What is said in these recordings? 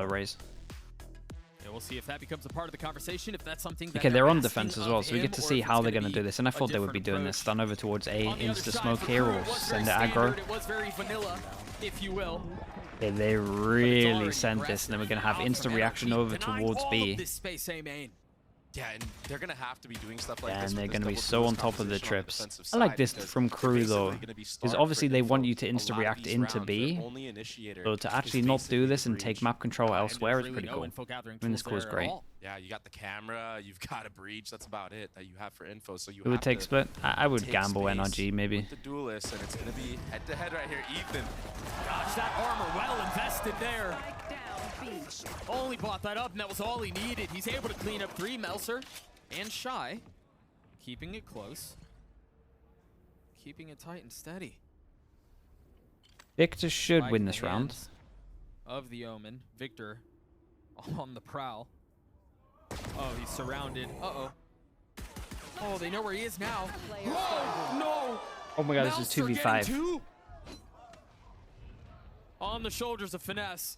raise. Yeah, we'll see if that becomes a part of the conversation. If that's something. Okay, they're on defense as well, so we get to see how they're going to do this. And I thought they would be doing this. Stun over towards A, insta smoke here, or send it aggro. It was very vanilla, if you will. Okay, they really sent this, and then we're going to have instant reaction over towards B. Yeah, and they're going to have to be doing stuff like Yeah, this. and they're going to be so on top of the trips. I like this from KRU though, because obviously they want you to insta react into B. So to actually not do this and take map control elsewhere is pretty cool. I mean, this core is great. Yeah, you got the camera, you've got a breach. That's about it that you have for info. So you Who would take split? I would gamble NRG maybe. The duelist, and it's going to be head to head right here. Ethan. Gosh, that armor well invested there. Only bought that up, and that was all he needed. He's able to clean up 3. Melzer and Shy, keeping it close, keeping it tight and steady. Victor should win this round. Of the Omen, Victor on the prowl. Oh, he's surrounded. Uh-oh. Oh, they know where he is now. Oh, no! Oh my god, this is 2v5. On the shoulders of Finesse.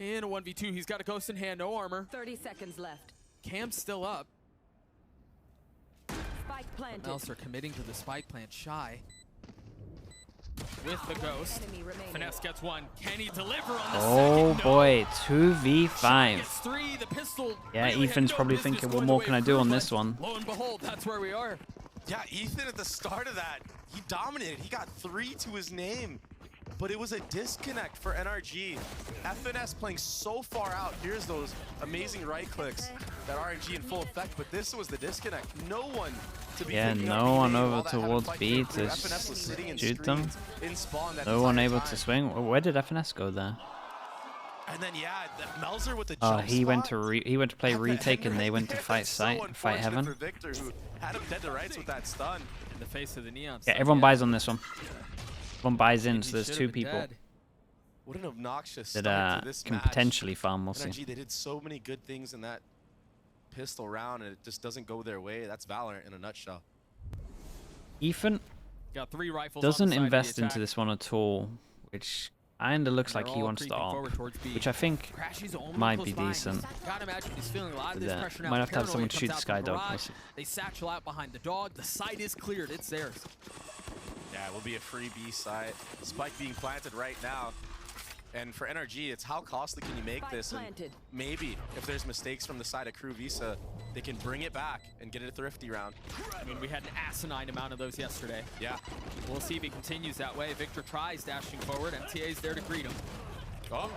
In a 1v2, he's got a ghost in hand, no armor. 30 seconds left. Cam's still up. Spike planted. Melzer committing to the spike plant. Shy with the ghost. Finesse gets 1. Can he deliver on the second? Oh boy, 2v5. Shy gets 3. The pistol. Yeah, really Ethan's probably thinking, what more can I do on this one? Lo and behold, that's where we are. Yeah, Ethan at the start of that, he dominated. He got 3 to his name. But it was a disconnect for NRG. FNS playing so far out. Here's those amazing right clicks that RNG in full effect, but this was the disconnect. No one to be no one over towards B to shoot them. No one able to swing. Where did FNS go there? And then Melzer with the oh, he went to play retake, and they went to fight site, fight heaven. For Victor, who had him dead to rights with that stun in the face of the neon. Yeah, everyone buys on this one. One buys in, so there's 2 people what an obnoxious that to this can match. Potentially farm. We'll NRG, see. they did so many good things in that pistol round, and it just doesn't go their way. That's Valorant in a nutshell. Ethan got 3 rifles doesn't invest into this one at all, which kinda looks like he wants to ARP, which I think might be decent. Gotta imagine he's feeling a lot of But, this pressure now. might have to have someone shoot the sky dog. We'll see. They satchel out behind the dog. The site is cleared. It's theirs. Yeah, it will be a free B site. Spike being planted right now. And for NRG, it's how costly can you make this? And maybe if there's mistakes from the side of KRU Visa, they can bring it back and get it a thrifty round. I mean, we had an asinine amount of those yesterday. Yeah. We'll see if he continues that way. Victor tries dashing forward. MTA's there to greet him. Oh.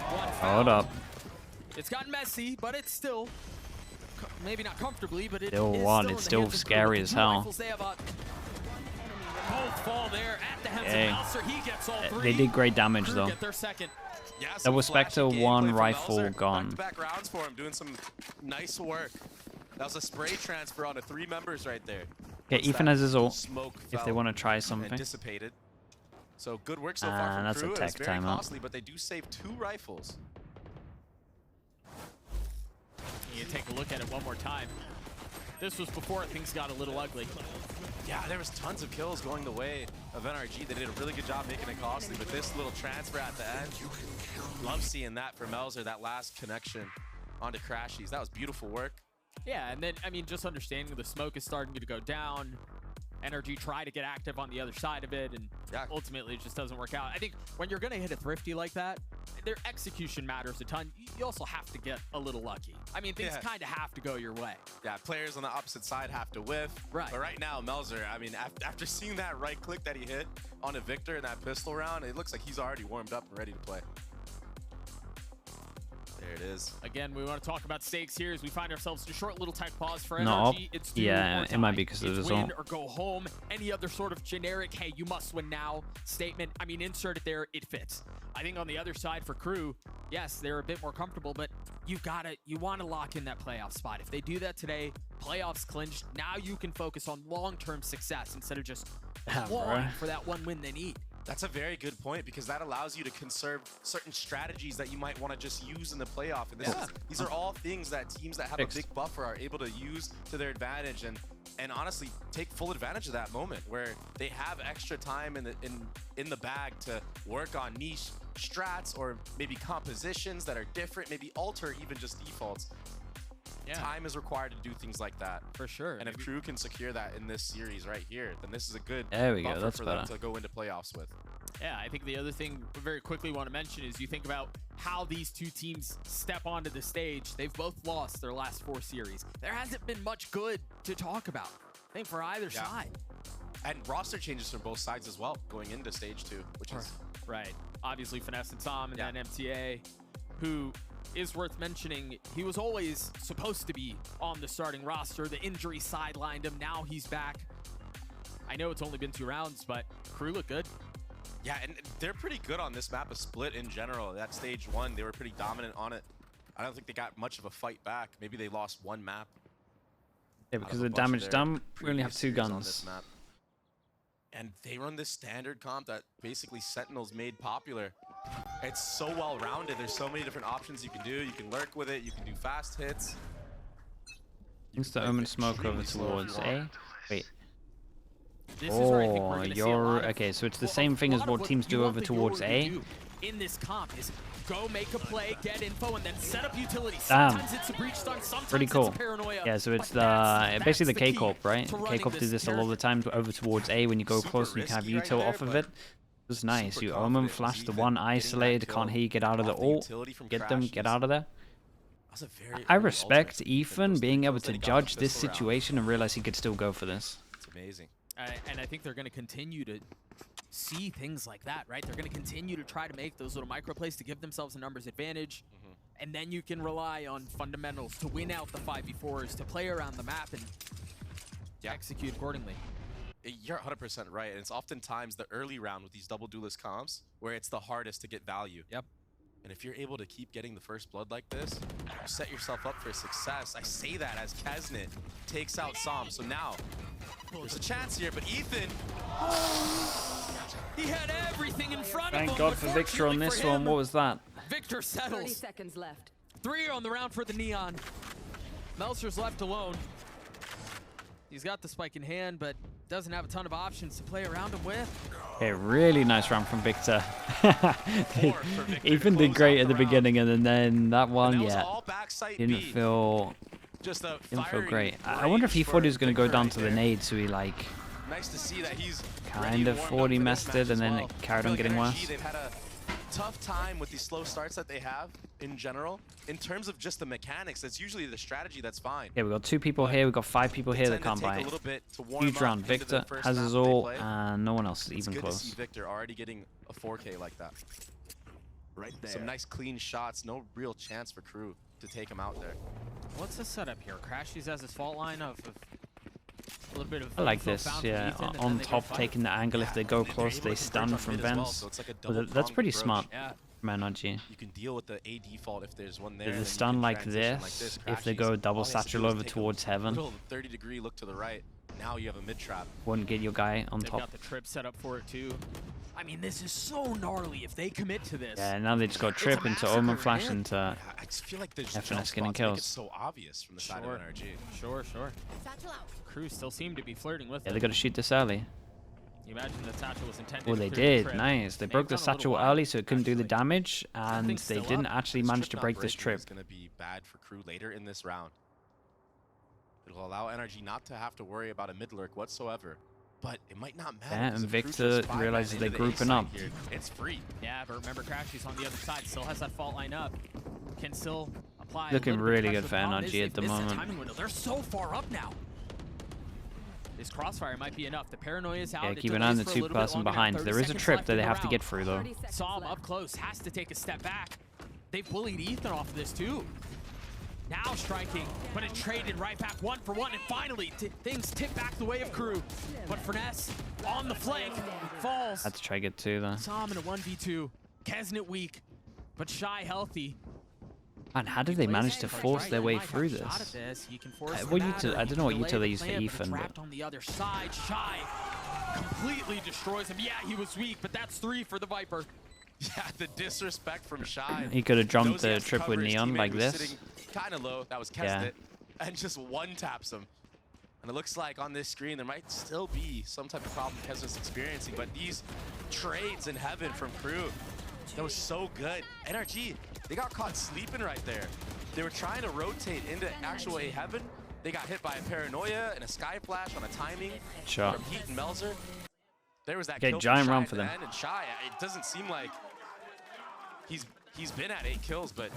Hold up. It's gotten messy, but it's still, maybe not comfortably, but it still is one. still It's still scary as hell. Both fall there at the hands of Melzer. He gets all 3. They did great damage though. Get their second. Yeah, Double Spectre, 1 rifle Melzer. gone. Back-to-back rounds for him, doing some nice work. That was a spray transfer onto 3 members right there. Okay, Ethan has his ult Smoke if they want to try something. Dissipated. So good work so far from that's KRU. a tech It's very timeout. costly, but they do save 2 rifles. You take a look at it one more time. This was before things got a little ugly. Yeah, there was tons of kills going the way of NRG. They did a really good job making it costly, but this little transfer at the end, love seeing that for Melzer, that last connection onto Crashies. That was beautiful work. Yeah, and then, I mean, just understanding the smoke is starting to go down. NRG try to get active on the other side of it, and ultimately it just doesn't work out. I think when you're going to hit a thrifty like that, their execution matters a ton. You also have to get a little lucky. I mean, things kind of have to go your way. Yeah, players on the opposite side have to whiff. Right. But right now, Melzer, I mean, after seeing that right click that he hit on a Victor in that pistol round, it looks like he's already warmed up and ready to play. There it is. Again, we want to talk about stakes here as we find ourselves in a short little tech pause for No, NRG. It's it might be because of the win zone. or go home. Any other sort of generic, hey, you must win now statement. I mean, insert it there, it fits. I think on the other side for KRU, yes, they're a bit more comfortable, but you want to lock in that playoff spot. If they do that today, playoffs clinched. Now you can focus on long-term success instead of just clawing for that one win they need. That's a very good point, because that allows you to conserve certain strategies that you might want to just use in the playoff. And these are all things that teams that have a big buffer are able to use to their advantage, and honestly take full advantage of that moment where they have extra time in the bag to work on niche strats or maybe compositions that are different, maybe alter even just defaults. Yeah. Time is required to do things like that. For sure. And if KRU can secure that in this series right here, then this is a good there we go. buffer That's for better. them to go into playoffs with. Yeah, I think the other thing we very quickly want to mention is you think about how these two teams step onto the stage. They've both lost their last 4 series. There hasn't been much good to talk about, I think, for either side. And roster changes for both sides as well, going into stage 2, which is... Right. Obviously, Finesse and Sam, and then MTA, who is worth mentioning. He was always supposed to be on the starting roster. The injury sidelined him. Now he's back. I know it's only been 2 rounds, but KRU look good. Yeah, and they're pretty good on this map, a split in general. That stage 1, they were pretty dominant on it. I don't think they got much of a fight back. Maybe they lost 1 map. Yeah, because of the damage done, we only have 2 guns. On this map. And they run this standard comp that basically Sentinels made popular. It's so well-rounded. There's so many different options you can do. You can lurk with it. You can do fast hits. Use the Omen smoke over towards A. Wait. This is where I think we're gonna see a lot of, okay, so it's the same thing as what teams do over towards A. In this comp is go make a play, get info, and then set up utility. Damn. Sometimes it's a breach stun, sometimes Pretty cool. it's a paranoia. Yeah, so it's basically the K-Corp, right? K-Corp does this a lot of the time over towards A when you go close and you can have util off of it. It's nice. You Omen, flash the one isolated, can't he get out of the ult, get them, get out of there. I respect Ethan being able to judge this situation and realize he could still go for this. It's amazing. And I think they're going to continue to see things like that, right? They're going to continue to try to make those little micro plays to give themselves a numbers advantage. And then you can rely on fundamentals to win out the 5v4s, to play around the map and execute accordingly. You're 100% right, and it's oftentimes the early round with these double duelist comps where it's the hardest to get value. Yep. And if you're able to keep getting the first blood like this, you set yourself up for success. I say that as Kesnet takes out Sam. So now, there's a chance here, but Ethan... He had everything in front of him. Thank God for Victor on this one. What was that? Victor settles. 30 seconds left. 3 on the round for the Neon. Meltzer's left alone. He's got the spike in hand, but doesn't have a ton of options to play around him with. A really nice round from Victor. Ethan did great at the beginning, and then that one, didn't feel great. I wonder if he thought he was going to go down to the nade, so he like nice to see that he's kind of thought he messed it, and then it carried on getting worse. They've had a tough time with these slow starts that they have in general. In terms of just the mechanics, that's usually the strategy that's fine. Yeah, we got 2 people here, we got 5 people here that can't buy it. Huge round. Victor has his ult, and no one else is even close. It's good to see Victor already getting a 4K like that. Right there. Some nice clean shots, no real chance for KRU to take him out there. What's the setup here? Crashies has his fault line of a little bit of... I like this, yeah. On top, taking the angle. If they go close, they stun from vents. That's pretty smart from NRG. You can deal with the A default if there's one there. The stun like this, if they go double satchel over towards heaven. 30-degree look to the right. Now you have a mid trap. Wouldn't get your guy on top. They've got the trip set up for it too. I mean, this is so gnarly if they commit to this. Yeah, now they just got trip into Omen flash into I just feel like there's FNS getting kills. It's so obvious from the side of NRG. Sure. KRU still seem to be flirting with it. Yeah, they got to shoot this early. You imagine the satchel was intended. Well, they did. Nice. They broke the satchel early, so it couldn't do the damage, and they didn't actually manage to break this trip. It's going to be bad for KRU later in this round. It'll allow NRG not to have to worry about a mid lurk whatsoever. But it might not matter. Yeah, and Victor realizes they're grouping up. It's free. Yeah, but remember, Crashy's on the other side. Still has that fault line up. Can still apply. Looking really good for NRG at the moment. They're so far up now. This crossfire might be enough. The paranoia is out. Yeah, keep an eye on the 2-person behind. There is a trip that they have to get through, though. Saw him up close. Has to take a step back. They bullied Ethan off of this, too. Now striking, but it traded right back 1 for 1, and finally things tip back the way of KRU. But Finesse on the flank falls. Had to try to get 2 though. Sam in a 1v2. Kesnet weak, but Shy healthy. And how did they manage to force their way through this? I don't know what util they used for Ethan. But on the other side, Shy completely destroys him. Yeah, he was weak, but that's 3 for the Viper. Yeah, the disrespect from Shy. He could have jumped the trip with Neon like this. Kind of low. That was Kesnet. And just one taps him. And it looks like on this screen there might still be some type of problem Kesnet's experiencing. But these trades in heaven from KRU, That was so good. NRG, they got caught sleeping right there. They were trying to rotate into actual A heaven. They got hit by a paranoia and a sky flash on a timing shot from Heat and Melzer. There was that okay, kill giant from run Shy for at the them. end, and Shy, it doesn't seem like he's been at 8 kills, but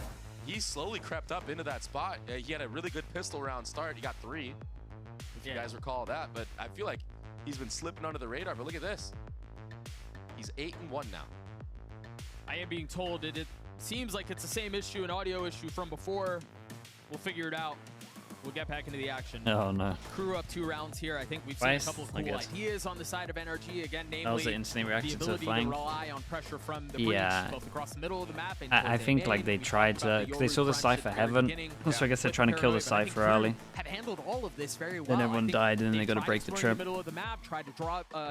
he slowly crept up into that spot. He had a really good pistol round start. He got 3, if you guys recall that. But I feel like he's been slipping under the radar. But look at this. He's 8-1 now. I am being told it seems like it's the same issue, an audio issue from before. We'll figure it out. We'll get back into the action. Oh no. KRU up 2 rounds here. I think we've seen a couple of cool ideas on the side of NRG. Again, namely that was the instant reaction to the flank. To rely on pressure from the breach, both across the middle of the map and I think like they tried to, because they saw the Cypher heaven, so I guess they're trying to kill the Cypher early. Have handled all of this very well. Then everyone died and then they got to break the trip. Might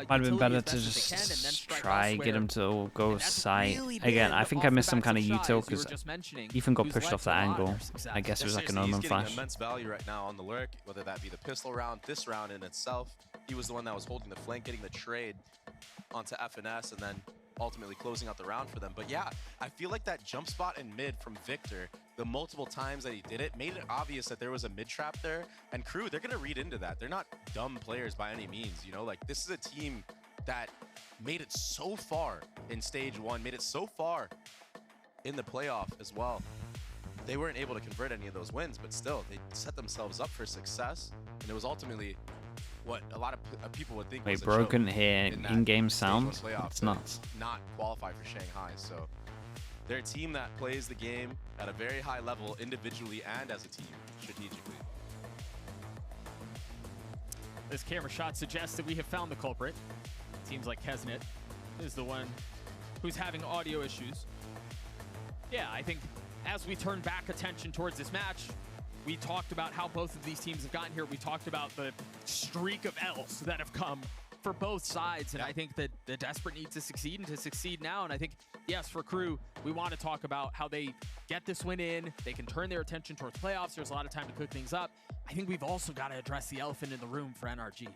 have been better to just try get him to go site. Again, I think I missed some kind of util because Ethan got pushed off that angle. I guess it was like an Omen flash. Immense value right now on the lurk, whether that be the pistol round, this round in itself. He was the one that was holding the flank, getting the trade onto FNS, and then ultimately closing out the round for them. But yeah, I feel like that jump spot in mid from Victor, the multiple times that he did it, made it obvious that there was a mid trap there. And KRU, they're going to read into that. They're not dumb players by any means, you know? Like, this is a team that made it so far in stage 1, made it so far in the playoff as well. They weren't able to convert any of those wins, but still, they set themselves up for success. And it was ultimately what a lot of people would think was a broken joke here in-game sound. It's nuts. Not qualify for Shanghai, so they're a team that plays the game at a very high level, individually and as a team, strategically. This camera shot suggests that we have found the culprit. Seems like Kesnet is the one who's having audio issues. Yeah, I think as we turn back attention towards this match, we talked about how both of these teams have gotten here. We talked about the streak of L's that have come for both sides. And I think that the Desperate need to succeed and to succeed now. And I think, yes, for KRU, we want to talk about how they get this win in. They can turn their attention towards playoffs. There's a lot of time to cook things up. I think we've also got to address the elephant in the room for NRG.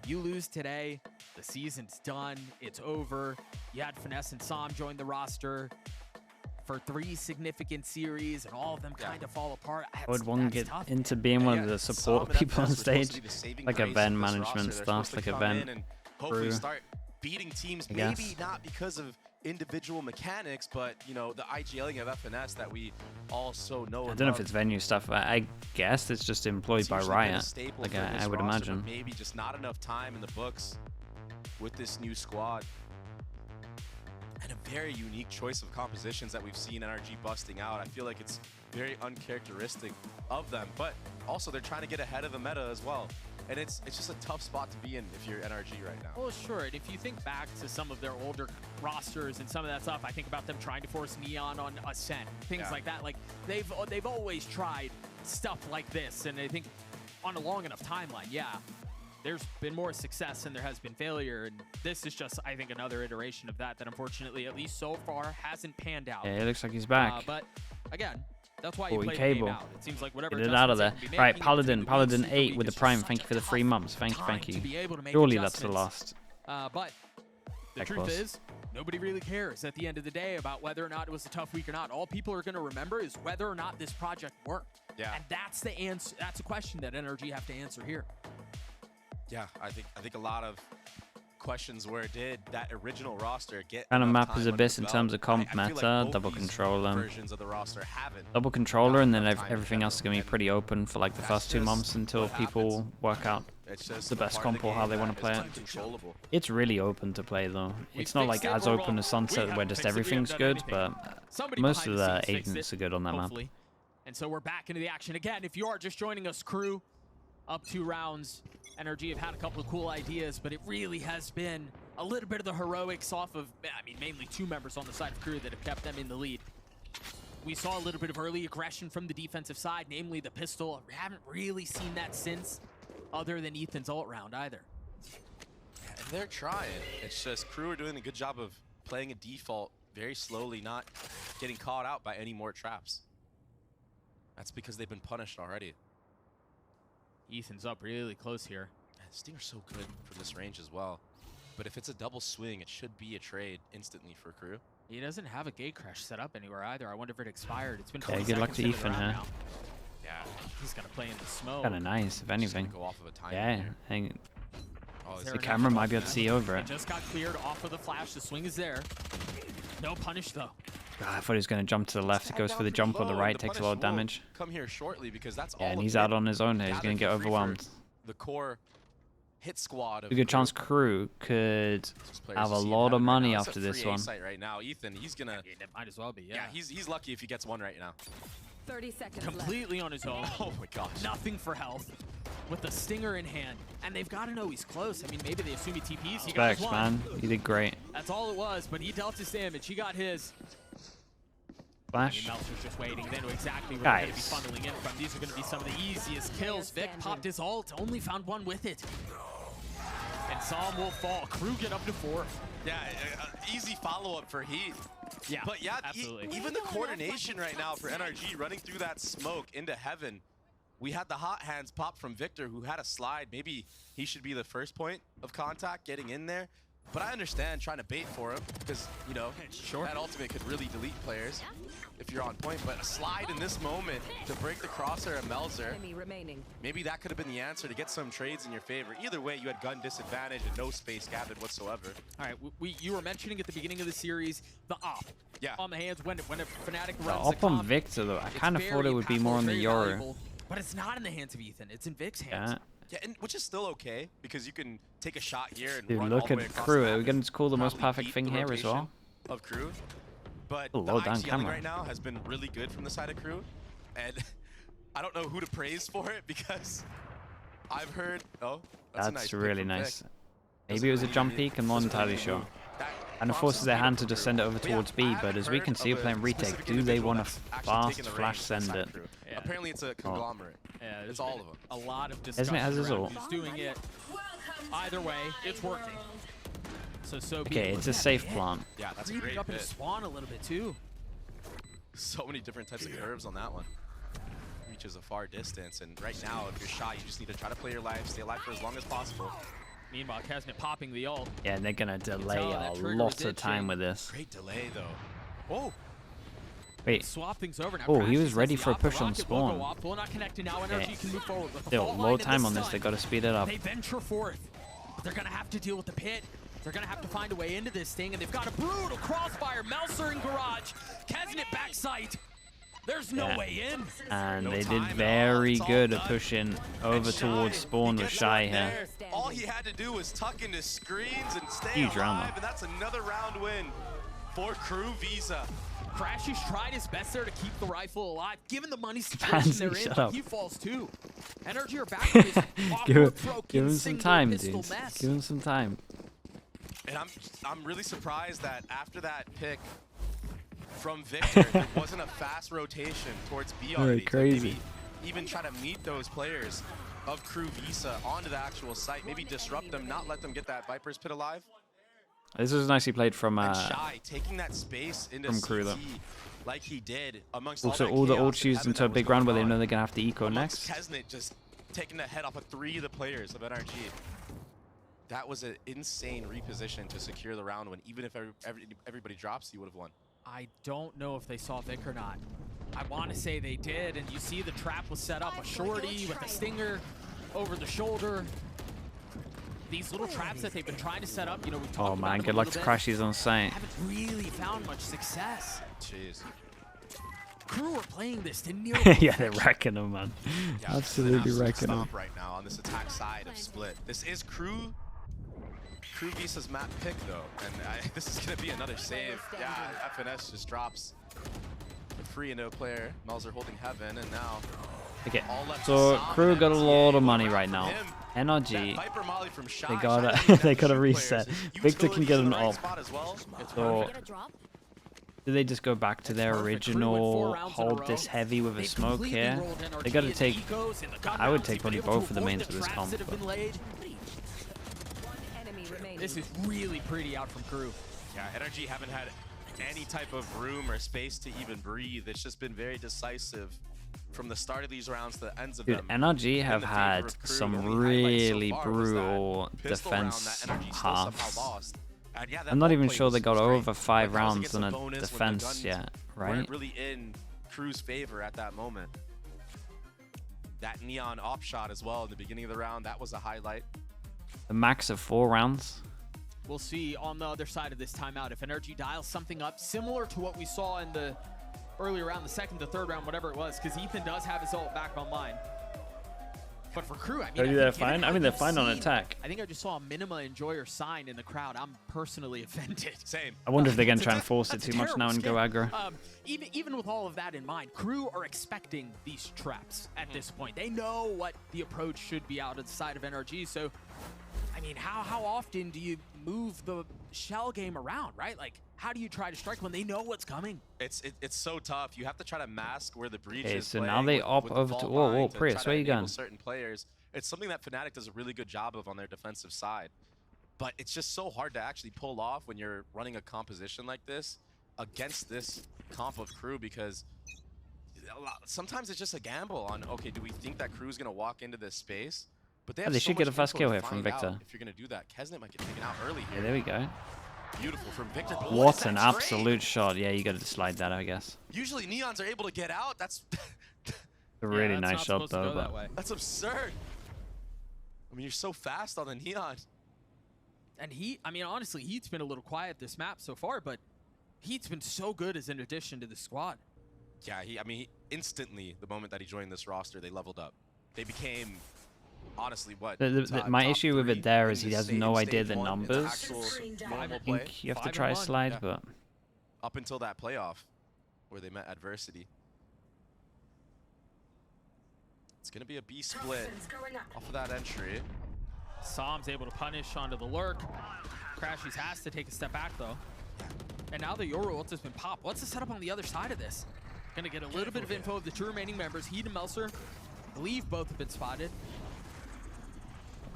You lose today, the season's done, it's over. You had Finesse and Sam join the roster for 3 significant series, and all of them kind of fall apart. Would one get into being one of the support people on stage, like event management stuff, like event and hopefully start beating teams, maybe not because of individual mechanics, but you know, the IGLing of FNS that we also know. I don't know if it's venue stuff. I guess it's just employed by Riot, like I would imagine. Maybe just not enough time in the books with this new squad. And a very unique choice of compositions that we've seen NRG busting out. I feel like it's very uncharacteristic of them, but also they're trying to get ahead of the meta as well. And it's just a tough spot to be in if you're NRG right now. Well, sure. And if you think back to some of their older rosters and some of that stuff, I think about them trying to force Neon on Ascent, things like that. Like they've always tried stuff like this, and I think on a long enough timeline, there's been more success than there has been failure, and this is just, I think, another iteration of that unfortunately, at least so far, hasn't panned out. Yeah, it looks like he's back. But again, that's why you play the game out. It seems like whatever. Get it out of there. All right, Paladin 8 with the Prime. Thank you for the 3 months. Thank you. Surely that's the last. But the truth is, nobody really cares at the end of the day about whether or not it was a tough week or not. All people are going to remember is whether or not this project worked. Yeah. And that's the answer. That's a question that NRG have to answer here. Yeah, I think a lot of questions where did that original roster get kind of map is Abyss in terms of comp meta, like double controller. Versions of the roster haven't double controller, and then everything else is going to be pretty open for like the first 2 months until people work out the best comp or how they want to play it. It's really open to play though. It's not like as open as Sunset where just everything's good, but most of the agents are good on that map. And so we're back into the action again. If you are just joining us, KRU, up 2 rounds. NRG have had a couple of cool ideas, but it really has been a little bit of the heroics off of, I mean, mainly 2 members on the side of KRU that have kept them in the lead. We saw a little bit of early aggression from the defensive side, namely the pistol. We haven't really seen that since, other than Ethan's ult round either. Yeah, and they're trying. It's just KRU are doing a good job of playing a default very slowly, not getting caught out by any more traps. That's because they've been punished already. Ethan's up really close here. Stinger's so good from this range as well. But if it's a double swing, it should be a trade instantly for KRU. He doesn't have a gate crash set up anywhere either. I wonder if it expired. It's been yeah, good luck to Ethan here. Yeah, he's gonna play in the smoke. Kind of nice, if anything. Go off of a time yeah, I think the camera might be able to see over it. Just got cleared off of the flash. The swing is there. No punish though. God, I thought he was going to jump to the left. It goes for the jump on the right, takes a lot of damage. Come here shortly because that's yeah, and he's out on his own here. He's going to get overwhelmed. The core hit squad. A good chance KRU could have a lot of money after this one. Right now, Ethan, he's gonna. It might as well be. Yeah, he's lucky if he gets one right now. 30 seconds completely left. On his own. Oh my gosh. Nothing for health. With the stinger in hand, and they've got to know he's close. I mean, maybe they assume he TPs. He got his one. Man, he did great. That's all it was, but he dealt his damage. He got his. Flash. Meltzer's just waiting. They know exactly where they're going to be funneling in from. These are going to be some of the easiest kills. Vic popped his ult, only found one with it. And Psalm will fall. KRU get up to 4. Yeah, easy follow-up for Heat. Yeah, but yeah, absolutely. Even the coordination right now for NRG running through that smoke into heaven. We had the hot hands pop from Victor, who had a slide. Maybe he should be the first point of contact getting in there. But I understand trying to bait for him because, you know, that ultimate could really delete players if you're on point. But a slide in this moment to break the crosshair of Melzer, maybe that could have been the answer to get some trades in your favor. Either way, you had gun disadvantage and no space gathered whatsoever. All right, you were mentioning at the beginning of the series the op on the hands when a Fnatic runs the op on Victor, though. I kind of thought it would be more on the Yoru. But it's not in the hands of Ethan. It's in Vic's hands. Yeah, and which is still okay because you can take a shot here and dude, run look all the at way across KRU. the map. We're going to call the most perfect thing here as well. Of KRU, but the ITLing right now has been really good from the side of KRU, and I don't know who to praise for it because I've heard. Oh, that's a nice really nice. Maybe it was a jump peek. I'm not entirely sure. And it forces their hand to just send it over towards B, but as we can see, playing retake, do they want to fast flash send it? Yeah. Apparently it's a conglomerate. Yeah, it's all of them. A lot of discussion. Isn't it has his ult? Who's doing it? Either way, it's working. So okay, it's a safe plant. Yeah, that's a great up into spawn a little bit too. So many different types of curves on that one. Reaches a far distance, and right now, if you're shot, you just need to try to play your life, stay alive for as long as possible. Meanwhile, Kesnet popping the ult. Yeah, they're gonna delay a lot of time with this. Great delay though. Oh. Wait. Swap things over now. Oh, he was ready for a push on spawn. Will not connect, and now NRG can move forward. Still, low time on this. They gotta speed it up. They venture forth. They're gonna have to deal with the pit. They're gonna have to find a way into this thing, and they've got a brutal crossfire. Melzer in garage. Kesnet backside. There's no way in. And they did very good at pushing over towards spawn with Shy here. All he had to do was tuck into screens and stay alive, and that's another round win for KRU Visa. Crashy's tried his best there to keep the rifle alive, given the money situation they're in, but he falls too. NRG are back with his give him some time, dude. Give him some time. And I'm really surprised that after that pick from Victor, there wasn't a fast rotation towards B already. Crazy. Even try to meet those players of KRU Visa onto the actual site, maybe disrupt them, not let them get that Viper's Pit alive. This was nicely played from Shy taking that space into KRU though. Like he did amongst also all the ults used into a big round where they know they're gonna have to eco next. Kesnet just taking the head off of 3 of the players of NRG. That was an insane reposition to secure the round when even if everybody drops, you would have won. I don't know if they saw Vic or not. I want to say they did, and you see the trap was set up, a shorty with a stinger over the shoulder. These little traps that they've been trying to set up, you know, we talked about good luck to Crashies on site. Haven't really found much success. Jeez. KRU are playing this to near. Yeah, they're wrecking them, man. Yeah, absolutely wrecking them. Right now on this attack side of Split. This is KRU Visa's map pick though, and this is gonna be another save. Yeah, FNS just drops a free and no player. Melzer holding heaven, and now. Okay, so KRU got a lot of money right now. NRG, they gotta reset. Victor can get an op. So, do they just go back to their original hold this heavy with a smoke here? They gotta take. I would take probably both of the mains for this comp. This is really pretty out from KRU. Yeah, NRG haven't had any type of room or space to even breathe. It's just been very decisive from the start of these rounds to the ends of Dude, them. NRG have had some really brutal defense halves. Yeah, I'm not even sure they got over 5 rounds on a defense yet, right? Weren't really in KRU's favor at that moment. That neon op shot as well in the beginning of the round, that was a highlight. The max of 4 rounds. We'll see on the other side of this timeout if NRG dials something up similar to what we saw in the earlier round, the second to third round, whatever it was, because Ethan does have his ult back online. But for KRU, I mean, they're fine. I mean, they're fine on attack. I think I just saw a Minima Enjoyer sign in the crowd. I'm personally offended. Same. I wonder if they're going to try and force it too much now and go aggro. Even with all of that in mind, KRU are expecting these traps at this point. They know what the approach should be out of the side of NRG. So, I mean, how often do you move the shell game around, right? Like, how do you try to strike when they know what's coming? It's so tough. You have to try to mask where the breach Okay, is. So now they op over to... Whoa, Prius, where you going? Certain players. It's something that Fnatic does a really good job of on their defensive side. But it's just so hard to actually pull off when you're running a composition like this against this comp of KRU, because sometimes it's just a gamble on, okay, do we think that KRU's going to walk into this space? But they should get a fast kill here from Victor. If you're going to do that, Kesnet might get taken out early here. Yeah, there we go. Beautiful from Victor. What an absolute shot. Yeah, you got to slide that, I guess. Usually Neons are able to get out. That's a really nice shot, though. But that's absurd. I mean, you're so fast on the Neon. And I mean, honestly, Heat's been a little quiet this map so far, but Heat's been so good as an addition to the squad. Yeah, instantly, the moment that he joined this roster, they leveled up. They became, honestly, what? My issue with it there is he has no idea the numbers. I think you have to try a slide, but... Up until that playoff, where they met adversity. It's going to be a B split off of that entry. Psalm's able to punish onto the lurk. Crashies has to take a step back, though. And now the Yoru ult has been popped. What's the setup on the other side of this? Gonna get a little bit of info of the 2 remaining members. Heat and Melser, I believe both have been spotted.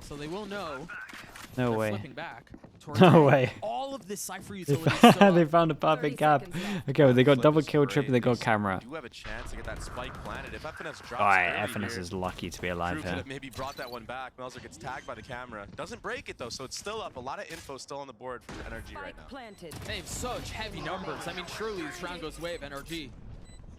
So they will know. No way. Flipping back. No way. All of this Cypher utility. They found a perfect gap. Okay, well, they got double kill, triple, they got camera. Do have a chance to get that spike planted. If FNS drops FNS is lucky to be alive here. Maybe brought that one back. Melzer gets tagged by the camera. Doesn't break it though, so it's still up. A lot of info still on the board for NRG right now. They have such heavy numbers. I mean, surely this round goes away of NRG.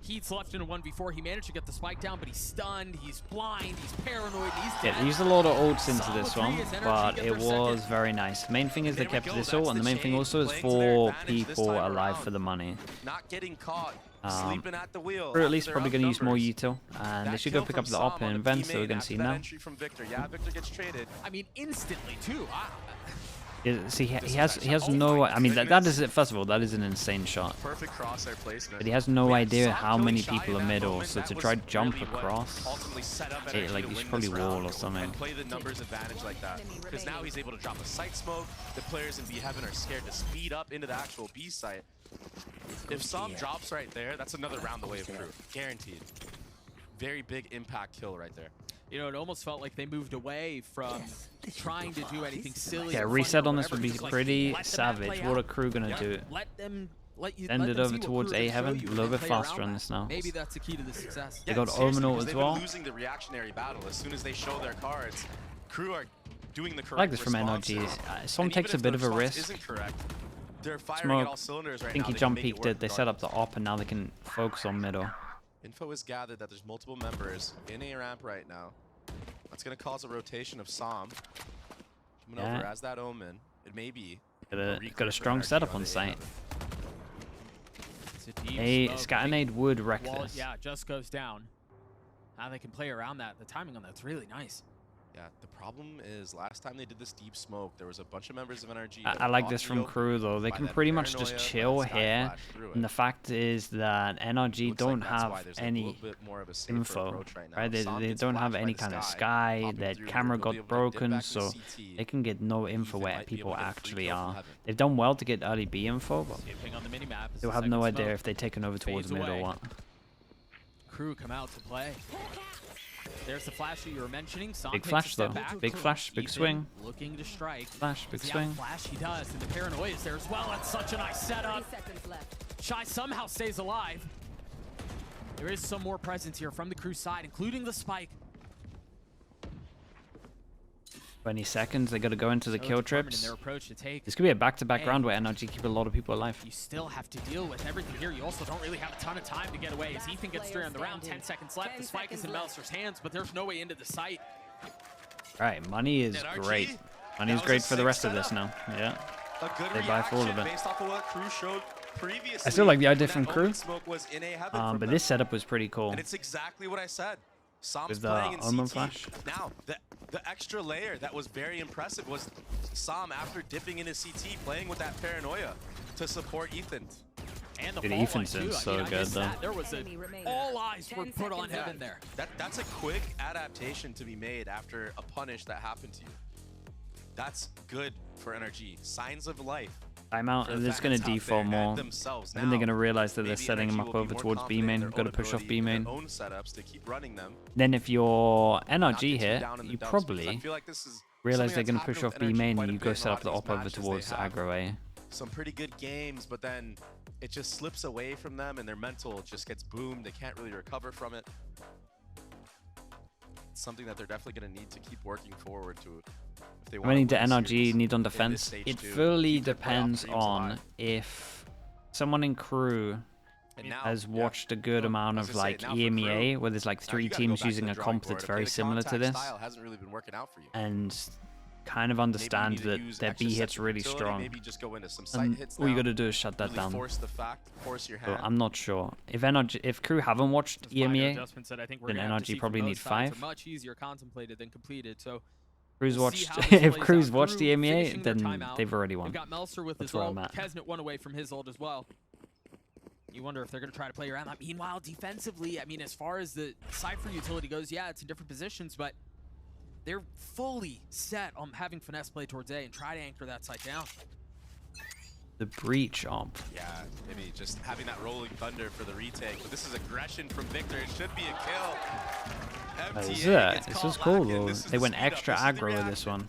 Heat's left in a 1v4. He managed to get the spike down, but he's stunned, he's blind, he's paranoid, he's dead. Yeah, they used a lot of ults into this one, but it was very nice. The main thing is they kept this ult, and the main thing also is for people alive for the money. Not getting caught, sleeping at the wheel. Or at least probably going to use more util, and they should go pick up the op and event, so we're going to see now. Yeah, Victor gets traded. I mean, instantly too. See, he has no. I mean, that is it. First of all, that is an insane shot. Perfect crosshair placement. But he has no idea how many people are middle. So to try to jump across, like you should probably wall or something. Play the numbers advantage like that, because now he's able to drop a site smoke. The players in B Heaven are scared to speed up into the actual B site. If Psalm drops right there, that's another round away of KRU, guaranteed. Very big impact kill right there. You know, it almost felt like they moved away from trying to do anything silly. Yeah, reset on this would be pretty savage. What are KRU gonna do? Send it over towards A Heaven. A little bit faster on this now. Maybe that's the key to the success. They got Omenal as well. Losing the reactionary battle as soon as they show their cards. KRU are doing the correct. I like this from NRG. Some takes a bit of a risk. Smoke. I think he jump peeked it. They set up the op, and now they can focus on middle. Info is gathered that there's multiple members in A ramp right now. That's going to cause a rotation of Psalm. Coming over as that Omen. It may be. Got a strong setup on site. A Scattered would wreck this. Yeah, just goes down. Now they can play around that. The timing on that's really nice. Yeah, the problem is last time they did this deep smoke, there was a bunch of members of NRG. I like this from KRU though. They can pretty much just chill here. And the fact is that NRG don't have any info, right? They don't have any kind of sky. Their camera got broken, so they can get no info where people actually are. They've done well to get early B info, but they'll have no idea if they're taken over towards mid or what. KRU come out to play. There's the flash that you were mentioning. Sam Big takes a flash step though. back. Big flash, big Ethan swing. Looking to strike. Flash, big Does he have swing. a flash? He does. And the paranoia is there as well. That's such a nice setup. Shy somehow stays alive. There is some more presence here from the crew side, including the spike. 20 seconds. They got to go into the So kill determined in trips. their approach to take. This could be a back-to-back Hey. round where NRG keep a lot of people alive. You still have to deal with everything here. You also don't really have a ton of time to get away. As Ethan gets through on the round, 10 seconds left. The spike is in Meltzer's hands, but there's no way into the site. All right, money is NRG, great. Money that is was great a for the sick rest of this setup. now. Yeah. A good They buy for all of reaction it. based off of what Crew showed previously. I still like the idea when from that Crew. Omen smoke was in a heaven from But them. this setup was pretty cool. And it's exactly what I said. Sam's With the playing in Omen CT. flash. Now, the extra layer that was very impressive was Sam, after dipping into CT, playing with that paranoia to support Ethan. And the Dude, fall Ethan's line, too. so I mean, I good, missed though. that. There was all eyes were put on Yeah, heaven there. that's a quick adaptation to be made after a punish that happened to you. That's good for NRG. Signs of life. Timeout, for and it's the going fans to out default there and more. themselves. I think they're going to Now, realize that they're maybe setting NRG him up will be over more towards B confident in main. their Got to own push off ability B and main. their own setups to keep running them. Then if you're Not NRG get too here, down in the you dumps, because I probably feel like this is realize they're something going to that's push happened off with B NRG main quite and a you bit go in a set lot up of the these op over matches. They towards have aggro A. some pretty good games, but then it just slips away from them and their mental just gets boomed. They can't really recover from it. It's something that they're definitely going to need to keep working forward to if they want Running to to win the NRG, series need on in this defense. stage It too. fully Keep their playoff depends dreams on alive. if someone in crew And now, has yeah, watched a good well, amount as of I say, like now for EMEA, Crew, where there's like now 3 you gotta go teams back to using the a drawing comp board. that's Okay, very the similar to contact this, style hasn't really been working out for you. and kind of Maybe you understand need to that use their extra B sets hit's of really utility, strong. Maybe just go into some sight And hits all you now, got to do is shut that really down. force your So hand. I'm not sure. If NRG, if crew haven't watched Those minor EMEA, adjustments that I think we're then gonna have to NRG see probably from need both sides 5. are much easier contemplated than completed. So Crew's we'll see watched. how this If plays Crew's out. watched Crew EMEA, finishing their then timeout. they've already won. They've got Meltzer with That's his where ult. I'm at. Kesnet one away from his ult as well. You wonder if they're going to try to play around that. Meanwhile, defensively, I mean, as far as the Cypher utility goes, yeah, it's in different positions, but they're fully set on having finesse play towards A and try to anchor that site down. The breach omp. Yeah, maybe just having that rolling thunder for the retake. But this is aggression from Victor. It should be a kill. This MTA gets is caught cool lacking. though. This is They the went speed up. extra This is the aggro with this reaction. one.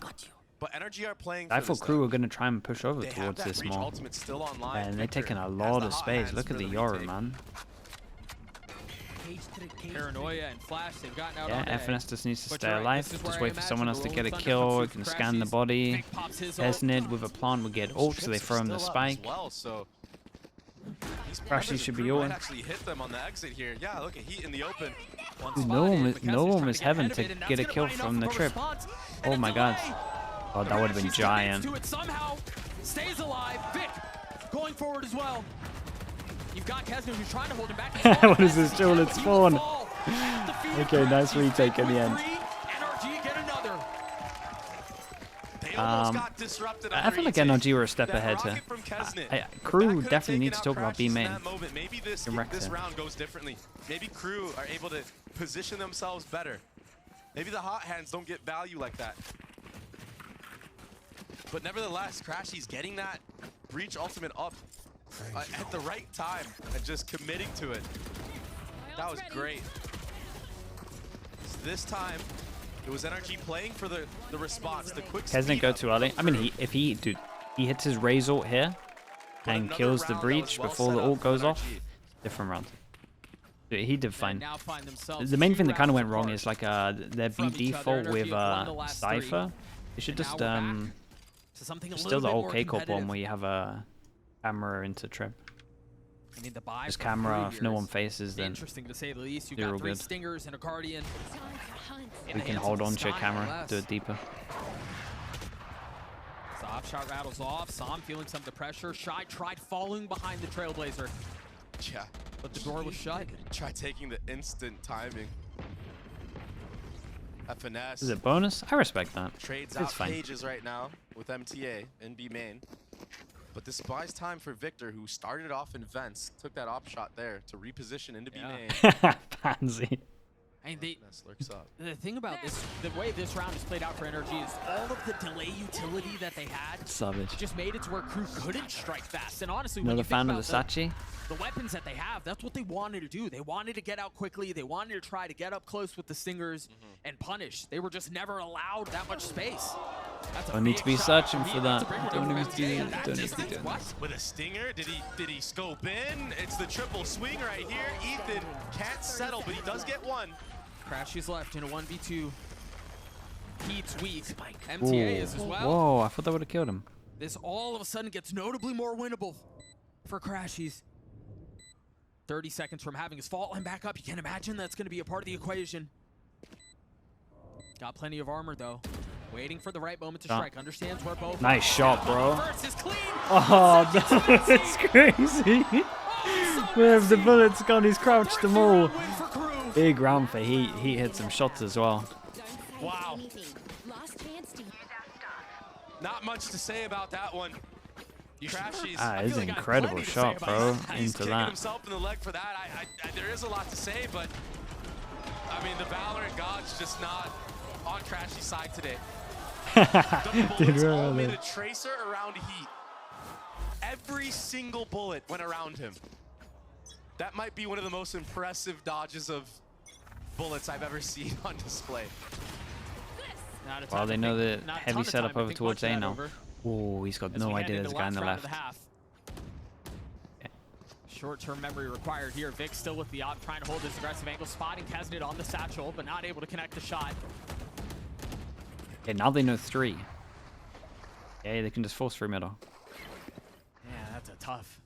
But NRG are playing I for thought this, Crew though. were going to try and push over They have towards that this breach more. ultimate still online. And they're Victor taking a has lot the of hot space. hands Look for at the the Yoru, retake. man. Paranoia and Flash, they've gotten out Yeah, on A. FNS just needs to But stay you're right, alive. this is where Just I wait for someone else imagine to the get a rolling kill. thunder You comes can from scan the Crashies. body. Vic pops his ult. Esnid with a plant would get ult, so they Chips are throw him the still up spike. as well, so these Crashies members of should be Crew might on. actually hit them on the exit here. Yeah, look at Heat in the open. Dude, no one was heaven to get a kill from the trip. Oh my god. Oh, that would have been giant. Somehow stays alive. Vic going forward as well. You've got Kesner who's trying to hold him back. What is this duel at spawn? Okay, nice retake in the end. NRG get another. They almost got disrupted on I the feel like retake. NRG were a step That ahead rocket here. from Kesnet, if Crew that could've definitely taken needs to out talk about B Crashies in main. that moment, maybe this Can wreck this him. round goes differently. Maybe Crew are able to position themselves better. Maybe the hot hands don't get value like that. But nevertheless, Crashy's getting that breach ultimate up at the right time and just committing to it. That was great. So this time, it was NRG playing for the response, the quick Kesnet speed go up too early. from I mean, Crew. he hits his Raze ult here and another kills the round that breach was well before set the up ult for goes off. NRG. Different round. Dude, he did fine. Now find themselves The main two thing that kind of rounds went wrong apart. is like their B from each other. default NRG with have won the last three. Cypher. They should And just now we're back to something a still little the bit old more K-Corp one competitive. where you have a camera into trip. I mean, the buy Just from camera, Crew if no here one is faces, then interesting to say the least. You've they're got all 3 good. Stingers and a Guardian. in we the can hands hold of on to your Sky, camera, no less. do it deeper. The op shot rattles off. Sam feeling some of the pressure. Shy tried falling behind the Trailblazer, Yeah. but the door was shut. Try taking the instant timing. A finesse. Is it bonus? I respect that. Trades It's out fine. pages right now with MTA and B main. But this buys time for Victor, who started off in vents, took that op shot there to reposition into B Yeah. main. Pansy. I mean, lurks up. the thing about this, the way this round is played out for NRG is all of the delay utility that they had Savage. just made it to where KRU couldn't strike fast. And honestly, Another fan of the Sachi. The weapons that they have, that's what they wanted to do. They wanted to get out quickly. They wanted to try to get up close with the Stingers and punish. They were just never allowed that much space. Don't need to be searching for that. Don't even be doing What? With a stinger? Did he scope in? It's the triple swing right here. Ethan can't settle, but he does get one. Crashy's left in a 1v2. Heat's weak. MTA is as well. Whoa, I thought that would have killed him. This all of a sudden gets notably more winnable for Crashies. 30 seconds from having his fault line back up. You can't imagine that's going to be a part of the equation. Got plenty of armor, though. Waiting for the right moment to strike. Understands where both. Nice shot, bro. First is clean. Oh, that's crazy. Where have the bullets gone? He's crouched them all. Big round for Heat. Heat hit some shots as well. Wow. Not much to say about that one. Crashies. It's an incredible shot, bro. He's Into kicking that. himself in the leg for that. There is a lot to say, but I mean, the Valorant God's just not on Crashy's side today. The bullets all made a tracer around Heat. Every single bullet went around him. That might be one of the most impressive dodges of bullets I've ever seen on display. Well, they know the heavy setup over towards A now. Oh, he's got no idea there's a guy on the left. Short-term memory required here. Vic still with the op, trying to hold this aggressive angle, spotting Kesnit on the satchel, but not able to connect the shot. Okay, now they know 3. Yeah, they can just force through middle. Yeah, that's a tough.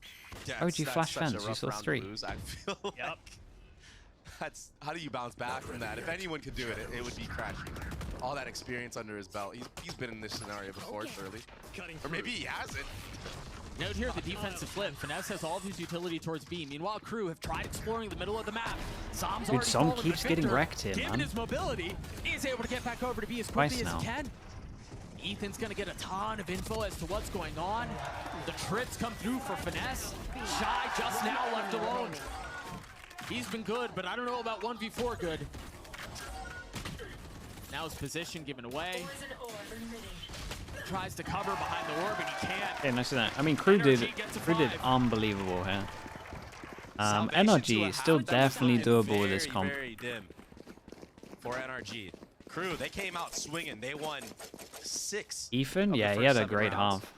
Yeah, How would you flash fence? You saw 3. I feel like that's how do you bounce back from that? If anyone could do it, it would be Crashy. All that experience under his belt. He's been in this scenario before, surely. Or maybe he hasn't. Note here the defensive flip. Finesse has all of his utility towards B. Meanwhile, KRU have tried exploring the middle of the map. Dude, Som keeps getting wrecked here, Given man. his mobility, he's able to get back over to B as quickly as he can. Ethan's going to get a ton of info as to what's going on. The trips come through for Finesse. Shy just now left alone. He's been good, but I don't know about 1v4 good. Now his position given away. Tries to cover behind the orb, and he can't. Yeah, nice to that. I mean, KRU did unbelievable here. NRG is still definitely doable with this comp. Very dim for NRG. KRU, they came out swinging. They won 6. Ethan, yeah, he had a great half.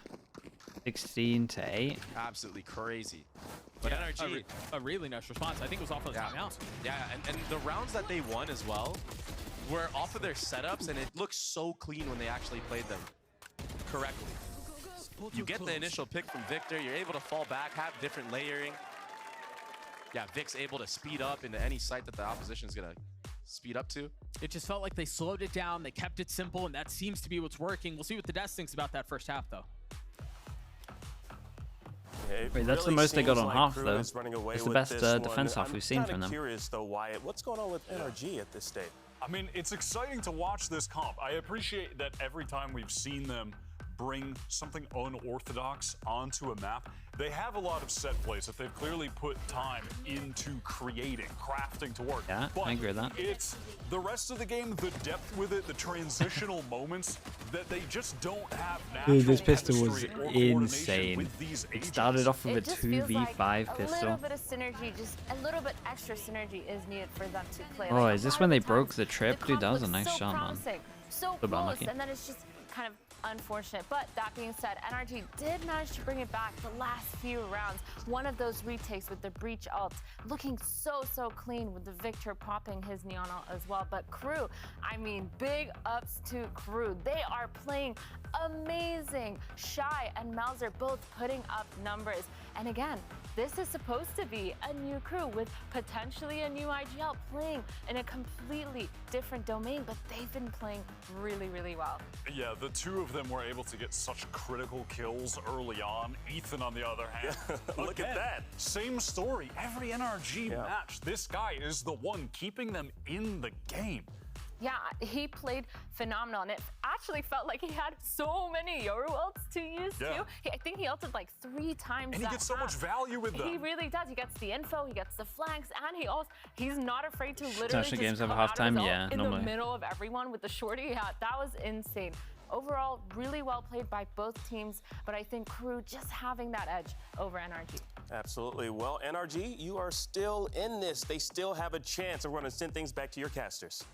16 to 8. Absolutely crazy. But NRG, a really nice response. I think it was off of the timeout. Yeah, and the rounds that they won as well were off of their setups, and it looks so clean when they actually played them correctly. You get the initial pick from Victor, you're able to fall back, have different layering. Yeah, Vic's able to speed up into any site that the opposition's gonna speed up to. It just felt like they slowed it down, they kept it simple, and that seems to be what's working. We'll see what the Des thinks about that first half, though. Wait, that's the most they got on half, though. It's the best defense half we've seen from them. I'm curious, though, Wyatt, what's going on with NRG at this stage? I mean, it's exciting to watch this comp. I appreciate that every time we've seen them bring something unorthodox onto a map, they have a lot of set plays that they've clearly put time into creating, crafting to work. Yeah, but I agree with that. It's the rest of the game, the depth with it, the transitional moments that they just don't have natural. Dude, this pistol was chemistry or coordination insane. with these It agents. started off with a It just feels 2v5 like pistol. a little bit of synergy, just a little bit extra synergy is needed for them to play. Oh, Like, is a this lot when of they the broke times, the trip? Dude, comp that was a looks nice so shot, man. promising, so So close, unlucky. and then it's just kind of unfortunate. But that being said, NRG did manage to bring it back the last few rounds. One of those retakes with the breach ult, looking so clean with the Victor popping his neon ult as well. But KRU, I mean, big ups to KRU. They are playing amazing. Shy and Mauser both putting up numbers. And again, this is supposed to be a new KRU with potentially a new IGL playing in a completely different domain, but they've been playing really well. Yeah, the two of them were able to get such critical kills early on. Ethan, on the other hand, Look at that. Same story. Every NRG match, this guy is the one keeping them in the game. Yeah, he played phenomenal, and it actually felt like he had so many Yoru ults to use too. I think he ulted like 3 times. And he gets so much value with them. He really does. He gets the info, he gets the flanks, and he's not afraid to literally International games just have a come out of halftime, his ult yeah, in normally. the middle of everyone with the shorty. Yeah, that was insane. Overall, really well played by both teams, but I think KRU just having that edge over NRG. Absolutely. Well, NRG, you are still in this. They still have a chance. We're going to send things back to your casters.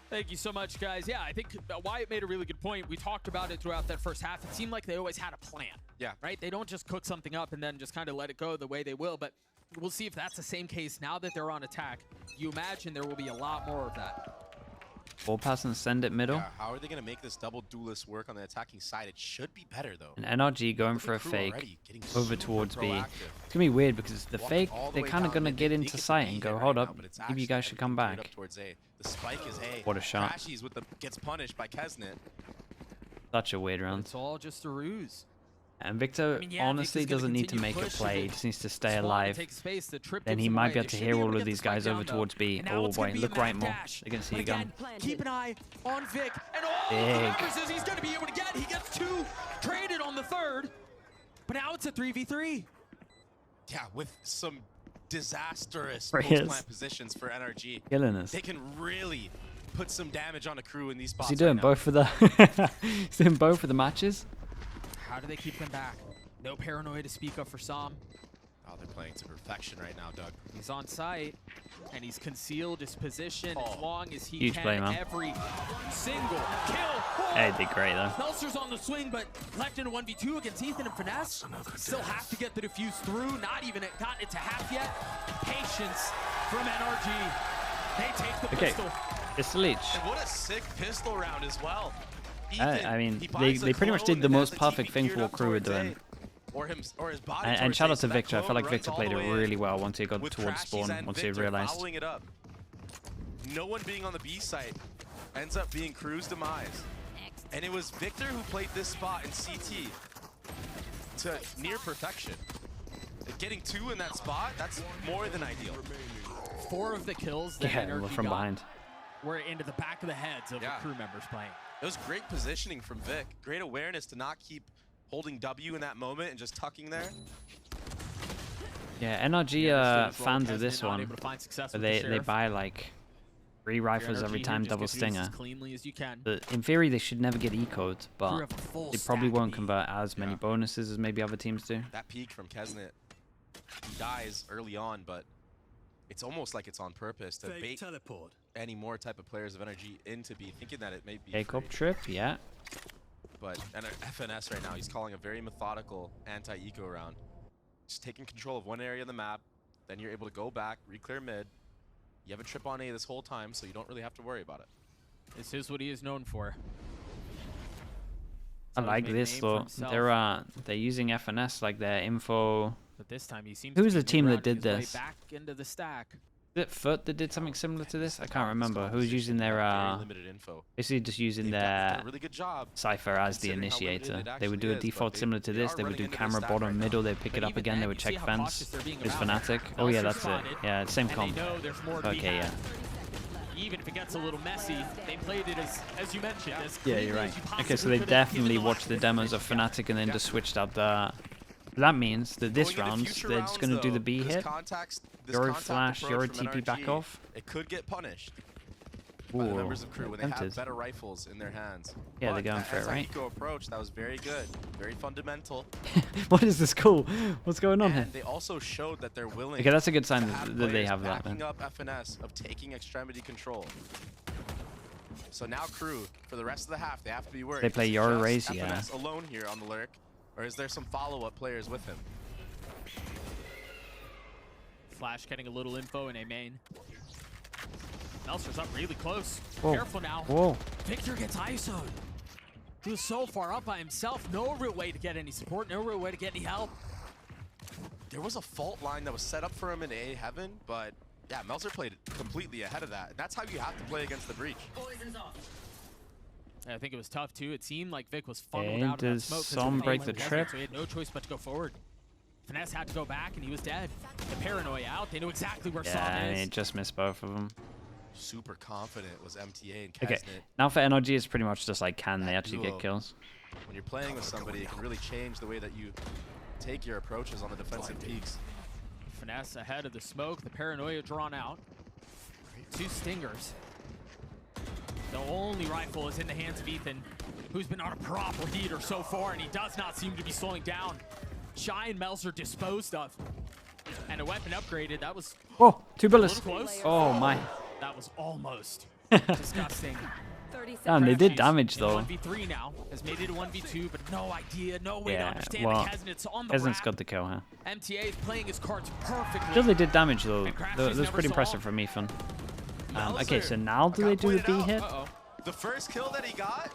Thank you so much, guys. Yeah, I think Wyatt made a really good point. We talked about it throughout that first half. It seemed like they always had a plan. Yeah. Right? They don't just cook something up and then just kind of let it go the way they will. But we'll see if that's the same case now that they're on attack. You imagine there will be a lot more of that. Ball pass and send it middle. Yeah, how are they going to make this double duelist work on the attacking side? It should be better, though. And NRG going for a fake over towards B. It's going to be weird because the fake, they're kind of going to get into sight and go, hold up, maybe you guys should come back. The spike is A. What a shot. Crashies gets punished by Kesnet. Such a weird round. It's all just a ruse. And Victor honestly doesn't need to make a play. He just needs to stay alive. Then he might be able to hear all of these guys over towards B. Oh boy, look right more. They're going to see a gun. Keep an eye on Vic. And Big. he's going to be able to get. He gets 2 traded on the 3rd. But now it's a 3v3. Yeah, with some disastrous For his. post-plant positions for NRG. Killing us. They can really put some damage on a KRU in these spots. Is he doing both for the He's doing both for the matches? How do they keep them back? No paranoia to speak of for Sam. Oh, they're playing to perfection right now, Doug. He's on site, and he's concealed his position as long as he Huge can. play, man. Every single kill. Hey, did great though. Meltzer's on the swing, but left in a 1v2 against Ethan and Finesse. Still have to get the defuse through. Not even gotten it to half yet. Patience from NRG. They take the pistol. It's the leech. And what a sick pistol round as well. I mean, they pretty much did the most perfect thing for what KRU were doing. And shout out to Victor. I felt like Victor played it really well once he got towards spawn, once he realized. No one being on the B site ends up being KRU's demise. And it was Victor who played this spot in CT to near perfection. Getting 2 in that spot, that's more than ideal. 4 of the kills that we're from behind. Were into the back of the heads of the KRU members playing. It was great positioning from Vic. Great awareness to not keep holding W in that moment and just tucking there. Yeah, NRG fans of this one. They buy like 3 rifles every time double stinger. In theory, they should never get eco'd, but they probably won't convert as many bonuses as maybe other teams do. That peak from Kesnet, he dies early on, but it's almost like it's on purpose to bait any more type of players of NRG into B, thinking that it may be Take-up trip, yeah. But FNS right now, he's calling a very methodical anti-eco round. Just taking control of one area of the map, then you're able to go back, re-clear mid. You have a trip on A this whole time, so you don't really have to worry about it. This is what he is known for. I like this though. They're using FNS like their info. But this time he seems. Who was the team that did this? Back into the stack. Is it Foot that did something similar to this? I can't remember. Who was using their limited info. Basically just using their really good job Cypher as the initiator. They would do a default similar to this. They would do camera bottom middle. They'd pick it up again. They would check fence. It's Fnatic. Oh yeah, that's it. Yeah, same comp. Okay, yeah. Even if it gets a little messy, they played it as you mentioned. Yeah, you're right. Okay, so they definitely watched the demos of Fnatic and then just switched up the. That means that this round, they're just going to do the B hit. Your flash, your TP back off. It could get punished by the members of KRU when they have better rifles in their hands. Yeah, they're going for it, right? Approach, that was very good. Very fundamental. What is this call? What's going on here? They also showed that they're willing. Okay, that's a good sign that they have that. Backing up FNS of taking extremity control. So now KRU, for the rest of the half, they have to be worried. They play your race, yeah. FNS alone here on the lurk. Or is there some follow-up players with him? Flash getting a little info in A main. Meltzer's up really close. Whoa. Careful now. Whoa. Victor gets ISO'd. He was so far up by himself. No real way to get any support. No real way to get any help. There was a fault line that was set up for him in A heaven, but yeah, Meltzer played completely ahead of that. That's how you have to play against the breach. I think it was tough too. It seemed like Vic was funneled out of that smoke. Does Som break the trip? So he had no choice but to go forward. Finesse had to go back and he was dead. The paranoia out. They knew exactly where Som is. Yeah, he just missed both of them. super confident was MTA and Kesnet. Okay, now for NRG, it's pretty much just like, can they actually duo. get kills? When you're playing with somebody, it can really change the way that you take your approaches on the defensive peaks. Finesse ahead of the smoke, the paranoia drawn out. 2 stingers. The only rifle is in the hands of Ethan, who's been on a proper heater so far, and he does not seem to be slowing down. Shy and Melzer disposed of. And a weapon upgraded. That was Oh, 2 bullets. close. Oh my. That was almost disgusting. Damn, they did damage In though. 1v3 now. Has made it a 1v2, but no idea, no way to Yeah, understand well, that Kesnet's on the Kesnet's rack. got the kill, huh? MTA is playing his cards perfectly. Still, they did damage though. And Crash That is was never pretty impressive solved. from Ethan. Melzer Okay, so now do they do the got B pointed hit? out. The first kill that he got,